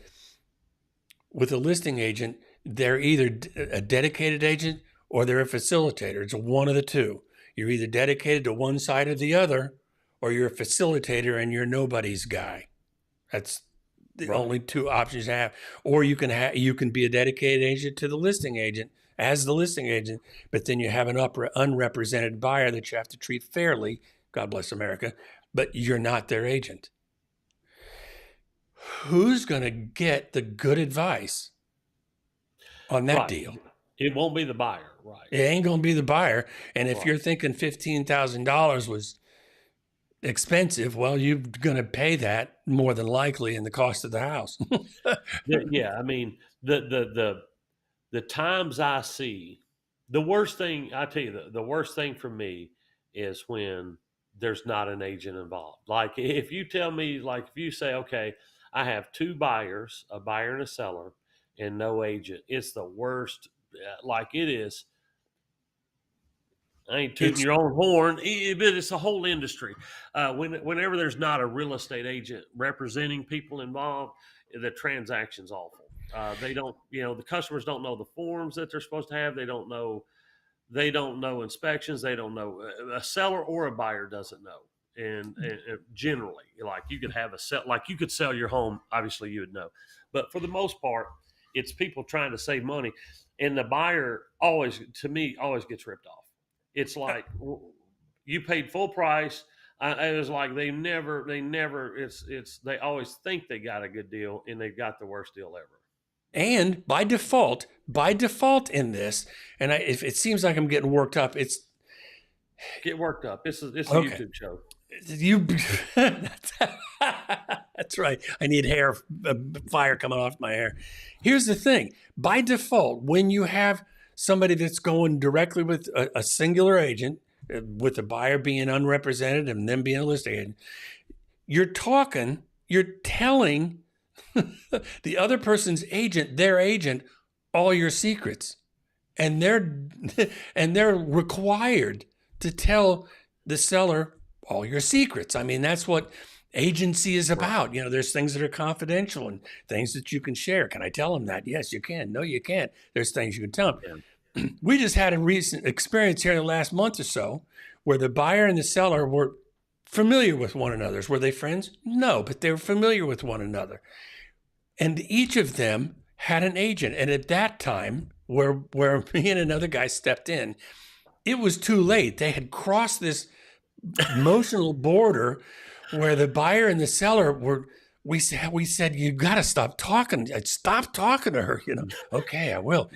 Speaker 1: with a listing agent, they're either a dedicated agent or they're a facilitator. It's one of the two. You're either dedicated to one side or the other, or you're a facilitator and you're nobody's guy. That's the only two options you have. Or you can be a dedicated agent to the listing agent as the listing agent, but then you have an unrepresented buyer that you have to treat fairly. God bless America, but you're not their agent. Who's going to get the good advice on that deal?
Speaker 2: It won't be the buyer, right?
Speaker 1: It ain't going to be the buyer. And if you're thinking $15,000 was expensive, well, you're going to pay that more than likely in the cost of the house.
Speaker 2: Yeah, I mean, the times I see, the worst thing, I tell you, the worst thing for me is when there's not an agent involved. Like if you tell me, like if you say, okay, I have two buyers, a buyer and a seller, and no agent, it's the worst. Like it is. I ain't tooting your own horn, but it's a whole industry. Whenever there's not a real estate agent representing people involved, the transaction's awful. They don't, the customers don't know the forms that they're supposed to have. They don't know inspections. They don't know, a seller or a buyer doesn't know. And generally, like you could have you could sell your home. Obviously, you would know, but for the most part, it's people trying to save money, and the buyer always gets ripped off. It's like you paid full price. It was like they always think they got a good deal and they got the worst deal ever.
Speaker 1: And by default in this, and if it seems like I'm getting worked up,
Speaker 2: get worked up. It's a YouTube show.
Speaker 1: That's right. I need fire coming off my hair. Here's the thing. By default, when you have somebody that's going directly with a singular agent, with the buyer being unrepresented and them being a listing agent, you're telling the other person's agent, their agent, all your secrets. And they're required to tell the seller all your secrets. I mean, that's what agency is about. There's things that are confidential and things that you can share. Can I tell them that? Yes, you can. No, you can't. There's things you can tell them. Yeah. We just had a recent experience here in the last month or so where the buyer and the seller were familiar with one another. Were they friends? No, but they were familiar with one another. And each of them had an agent. And at that time, where me and another guy stepped in, it was too late. They had crossed this emotional border where the buyer and the seller we said, you got to stop talking. Stop talking to her. Okay, I will.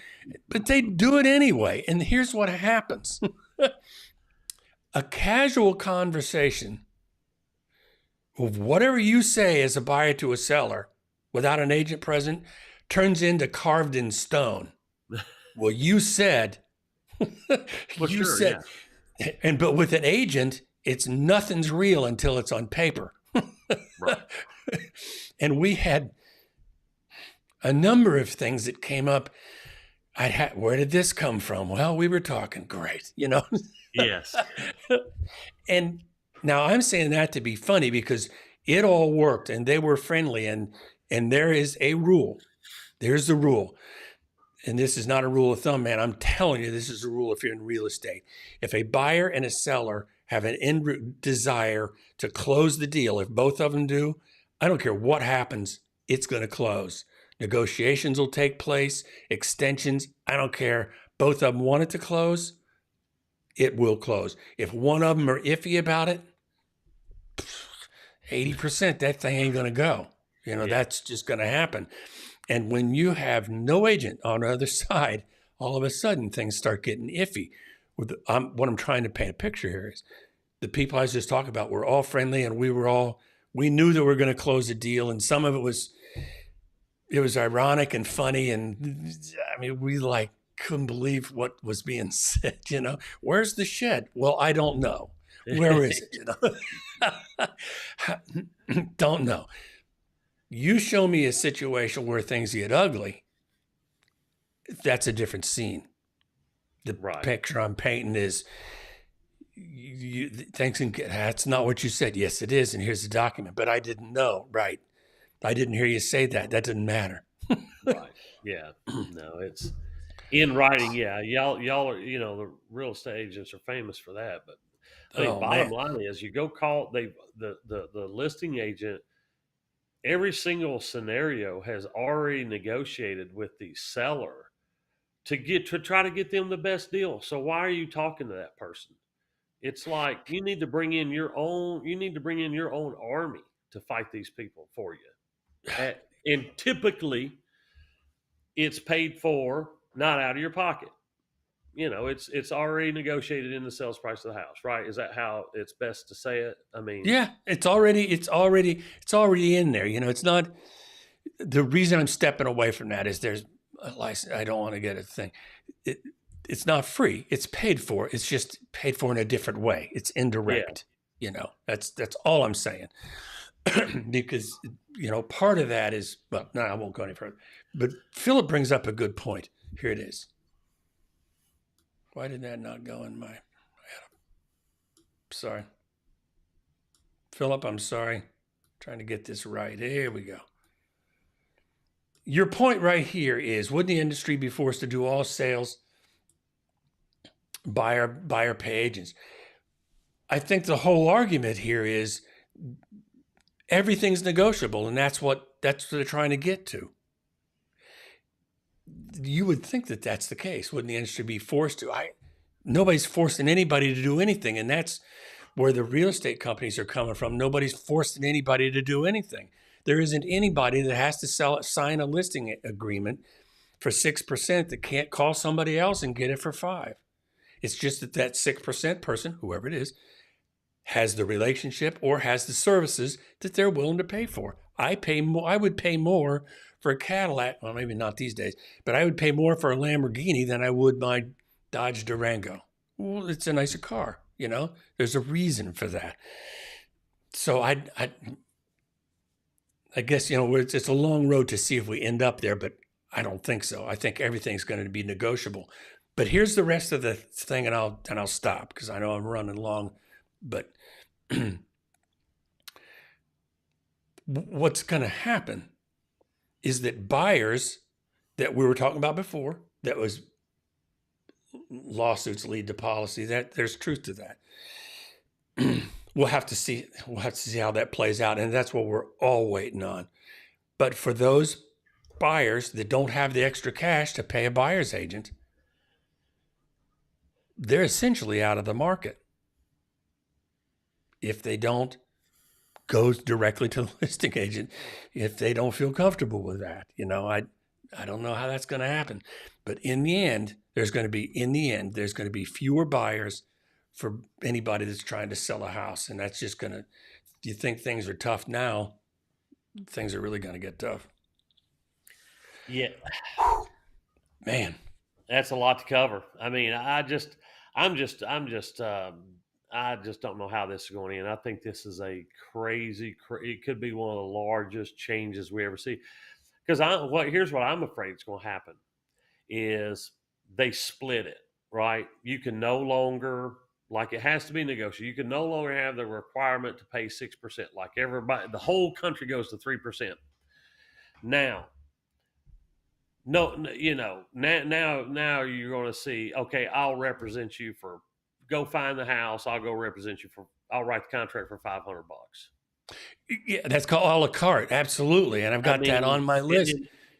Speaker 1: But they do it anyway. And here's what happens. A casual conversation of whatever you say as a buyer to a seller without an agent present turns into carved in stone. Well, you said, but with an agent, nothing's real until it's on paper.
Speaker 2: Right.
Speaker 1: And we had a number of things that came up. Where did this come from? Well, we were talking great,
Speaker 2: Yes.
Speaker 1: And now I'm saying that to be funny because it all worked and they were friendly and there is a rule. There's the rule. and this is not a rule of thumb, man, I'm telling you, this is a rule if you're in real estate. If a buyer and a seller have an end desire to close the deal, if both of them do, I don't care what happens, it's going to close. Negotiations will take place, extensions, I don't care. Both of them want it to close, it will close. If one of them are iffy about it, 80%, that thing ain't going to go. That's just going to happen. And when you have no agent on the other side, all of a sudden things start getting iffy. What I'm trying to paint a picture here is the people I was just talking about were all friendly, and we knew that we were going to close a deal, and some of it was ironic and funny, and I mean, we couldn't believe what was being said. Where's the shed? Well, I don't know. Where is it? Don't know. You show me a situation where things get ugly, that's a different scene. The picture I'm painting is things can get, that's not what you said. Yes, it is. And here's the document, but I didn't know. Right. I didn't hear you say that. That didn't matter.
Speaker 2: Right. Yeah. No, it's in writing. Yeah. Y'all are, the real estate agents are famous for that. But bottom line is you go call the listing agent. Every single scenario has already negotiated with the seller to try to get them the best deal. So why are you talking to that person? It's like you need to bring in your own army to fight these people for you. And typically it's paid for, not out of your pocket. It's already negotiated in the sales price of the house, right? Is that how it's best to say it? I mean,
Speaker 1: yeah, it's already in there. It's not, the reason I'm stepping away from that is there's a license. I don't want to get a thing. It's not free. It's paid for. It's just paid for in a different way. It's indirect. Yeah. That's all I'm saying. Because, part of that is, well, no, I won't go any further. But Philip brings up a good point. Here it is. Why did that not go in my... Sorry. Philip, I'm sorry. I'm trying to get this right. Here we go. Your point right here is, wouldn't the industry be forced to do all sales buyer pay agents? I think the whole argument here is everything's negotiable, and that's what they're trying to get to. You would think that that's the case. Wouldn't the industry be forced to? Nobody's forcing anybody to do anything, and that's where the real estate companies are coming from. Nobody's forcing anybody to do anything. There isn't anybody that has to sign a listing agreement for 6% that can't call somebody else and get it for 5%. It's just that 6% person, whoever it is, has the relationship or has the services that they're willing to pay for. I would pay more for a Cadillac, well, maybe not these days, but I would pay more for a Lamborghini than I would my Dodge Durango. Well, it's a nicer car, There's a reason for that. So I guess, it's a long road to see if we end up there, but I don't think so. I think everything's going to be negotiable. But here's the rest of the thing, and I'll stop because I know I'm running long. But what's going to happen is that buyers that we were talking about before, that was lawsuits lead to policy, that there's truth to that. We'll have to see how that plays out, and that's what we're all waiting on. But for those buyers that don't have the extra cash to pay a buyer's agent, they're essentially out of the market if they don't go directly to the listing agent, if they don't feel comfortable with that. I don't know how that's going to happen, but in the end, there's going to be fewer buyers for anybody that's trying to sell a house. And that's just going to, you think things are tough now, things are really going to get tough.
Speaker 2: Yeah.
Speaker 1: Man.
Speaker 2: That's a lot to cover. I mean, I just don't know how this is going to end. I think this is a crazy, it could be one of the largest changes we ever see. Because here's what I'm afraid is going to happen is they split it, right? You can no longer, like it has to be negotiated. You can no longer have the requirement to pay 6%. Like everybody, the whole country goes to 3%. Now you know, now you're going to see, okay, I'll represent you for, go find the house. I'll go represent you for, I'll write the contract for $500.
Speaker 1: Yeah, that's called a la carte. Absolutely. And I've
Speaker 2: I
Speaker 1: got that
Speaker 2: mean,
Speaker 1: on my list.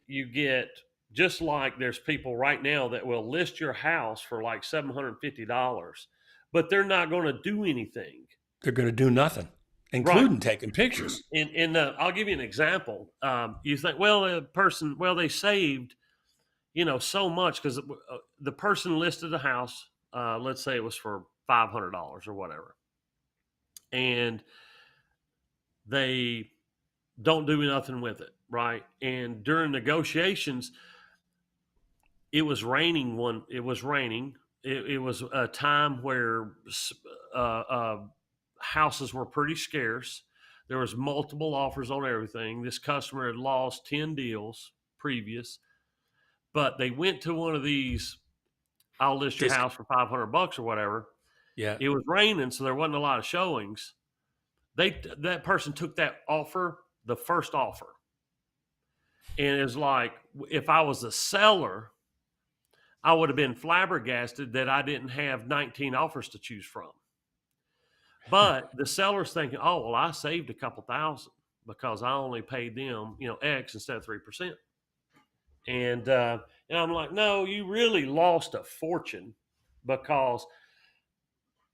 Speaker 2: you get, just like there's people right now that will list your house for like $750, but they're not going to do anything.
Speaker 1: They're going to do nothing, including
Speaker 2: Right.
Speaker 1: taking pictures.
Speaker 2: I'll give you an example. You think, well, they saved, you know, so much because the person listed the house, let's say it was for $500 or whatever, and they don't do nothing with it, right? And during negotiations, it was raining. It was raining. It was a time where uh, uh, houses were pretty scarce. There was multiple offers on everything. This customer had lost 10 deals previous, but they went to one of these, I'll list your
Speaker 1: Disc.
Speaker 2: house for $500 or whatever.
Speaker 1: Yeah.
Speaker 2: It was raining, so there wasn't a lot of showings. That person took that offer, the first offer. And it's like, if I was a seller, I would have been flabbergasted that I didn't have 19 offers to choose from. But the seller's thinking, oh, well, I saved a couple thousand because I only paid them, you know, X instead of 3%. And I'm like, no, you really lost a fortune because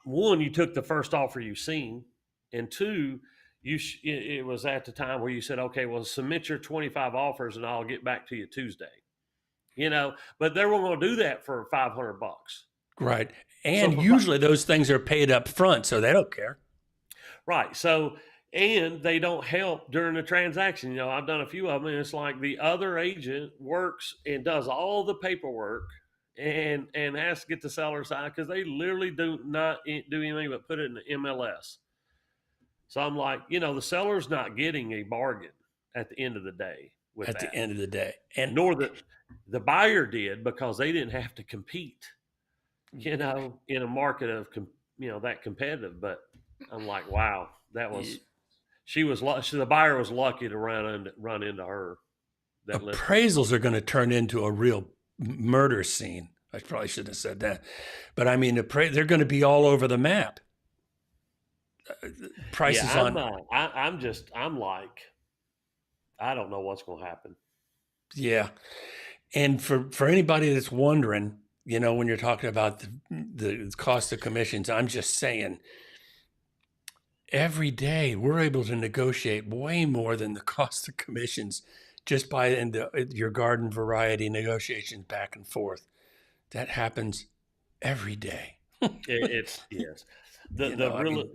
Speaker 2: one, you took the first offer you seen, and two, it was at the time where you said, okay, well, submit your 25 offers and I'll get back to you Tuesday. You know, but they weren't going to do that for $500.
Speaker 1: Right. And usually those things are paid up front, so they don't care.
Speaker 2: Right. So, and they don't help during the transaction. You know, I've done a few of them, and it's like the other agent works and does all the paperwork and has to get the seller side because they literally do not do anything but put it in the MLS. So I'm like, you know, the seller's not getting a bargain at the end of the day with
Speaker 1: at
Speaker 2: that.
Speaker 1: the end of the day. And
Speaker 2: nor the buyer did because they didn't have to compete, you know, in a market of, you know, that competitive. But I'm like, wow, that was, the buyer was lucky to run into her. That
Speaker 1: appraisals are going to turn into a real murder scene. I probably shouldn't have said that, but I mean, they're going to be all over the map. Prices
Speaker 2: I'm like, I don't know what's going to happen.
Speaker 1: Yeah. And for anybody that's wondering, you know, when you're talking about the cost of commissions, I'm just saying every day we're able to negotiate way more than the cost of commissions just by your garden variety negotiations back and forth. That happens every day.
Speaker 2: It's yes.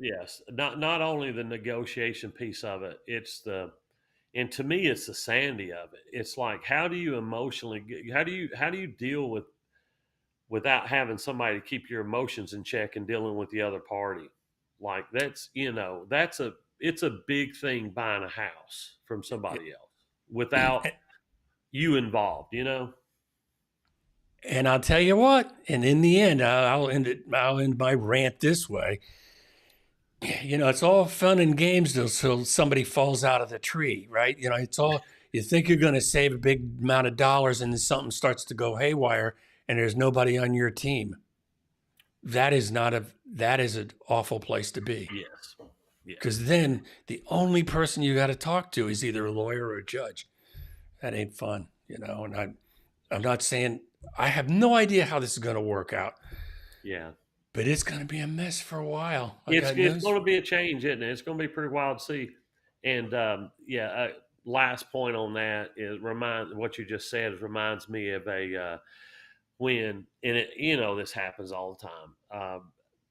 Speaker 2: Yes. Not only the negotiation piece of it, and to me it's the sanity of it. It's like, how do you deal without having somebody to keep your emotions in check and dealing with the other party? Like it's a big thing buying a house from somebody else without you involved, you know?
Speaker 1: And I'll tell you what, and in the end, I'll end my rant this way. You know, it's all fun and games until somebody falls out of the tree, right? You know, it's all, you think you're going to save a big amount of dollars and then something starts to go haywire and there's nobody on your team. That is an awful place to be.
Speaker 2: Yes.
Speaker 1: Because then the only person you got to talk to is either a lawyer or a judge. That ain't fun, you know, and I'm not saying, I have no idea how this is going to work out.
Speaker 2: Yeah.
Speaker 1: But it's going to be a mess for a while.
Speaker 2: It's going to be a change, isn't it? It's going to be pretty wild to see. And last point on that is what you just said reminds me of when, and it, you know, this happens all the time.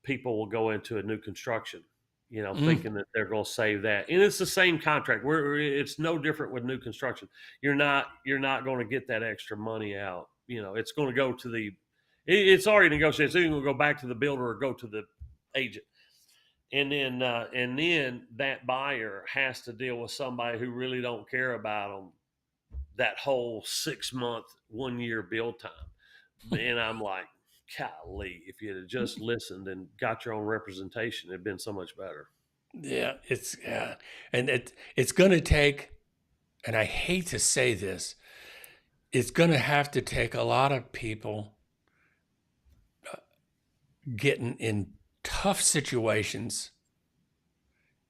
Speaker 2: People will go into a new construction, you know, thinking that they're going to save that. And it's the same contract. It's no different with new construction. You're not going to get that extra money out. You know, it's going to go to it's already negotiated. So you're going to go back to the builder or go to the agent. And then that buyer has to deal with somebody who really don't care about them that whole 6 month, 1 year build time. And I'm like, golly, if you'd have just listened and got your own representation, it'd been so much better.
Speaker 1: Yeah, and it's going to take, and I hate to say this, it's going to have to take a lot of people getting in tough situations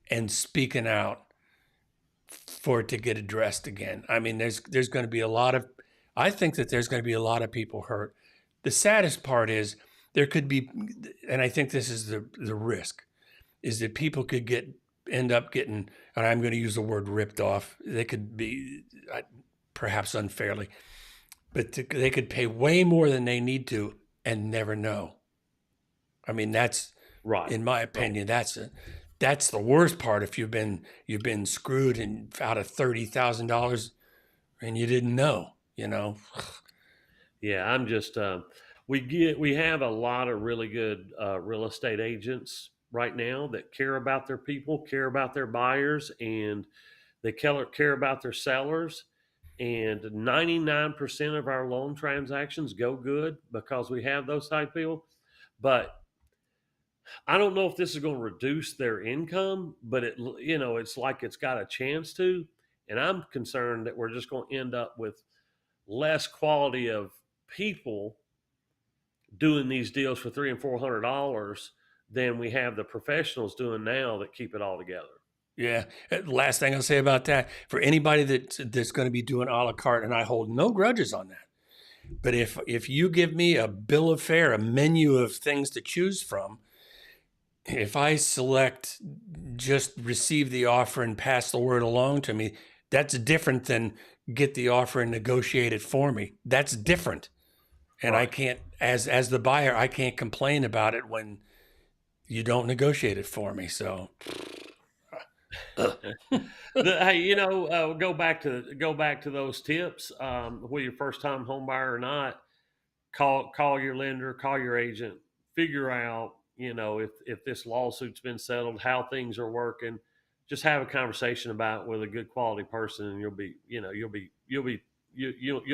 Speaker 1: and speaking out for it to get addressed again. I mean, there's going to be a lot of, I think that there's going to be a lot of people hurt. The saddest part is there could be, and I think this is the risk, is that people could end up getting, and I'm going to use the word ripped off. They could be, perhaps unfairly, but they could pay way more than they need to and never know. I mean, that's right. In my opinion, that's the worst part. If you've been screwed and out of $30,000 and you didn't know, you know.
Speaker 2: Yeah, I'm just we have a lot of really good real estate agents right now that care about their people, care about their buyers, and they care about their sellers. And 99% of our loan transactions go good because we have those type of people. But I don't know if this is going to reduce their income, but it's like it's got a chance to. And I'm concerned that we're just going to end up with less quality of people doing these deals for $300 and $400 than we have the professionals doing now that keep it all together.
Speaker 1: Yeah. Last thing I'll say about that, for anybody that's going to be doing a la carte, and I hold no grudges on that. But if you give me a bill of fare, a menu of things to choose from, if I select just receive the offer and pass the word along to me, that's different than get the offer and negotiate it for me. That's different. And right. I can't, as the buyer, I can't complain about it when you don't negotiate it for me. So,
Speaker 2: hey, go back to those tips. Whether you're first time home buyer or not, call your lender, call your agent, figure out, if this lawsuit's been settled, how things are working. Just have a conversation about it with a good quality person, and you'll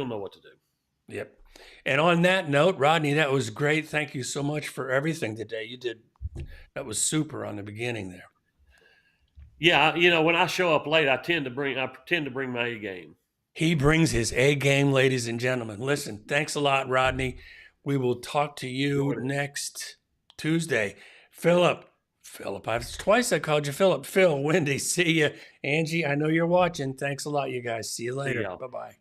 Speaker 2: know what to do.
Speaker 1: Yep. And on that note, Rodney, that was great. Thank you so much for everything today. That was super on the beginning there.
Speaker 2: Yeah, when I show up late, I pretend to bring my A game.
Speaker 1: He brings his A game, ladies and gentlemen. Listen, thanks a lot, Rodney. We will talk to you next Tuesday. Philip, twice I called you Philip. Phil, Wendy, see you. Angie, I know you're watching. Thanks a lot, you guys. See you later. Bye-bye.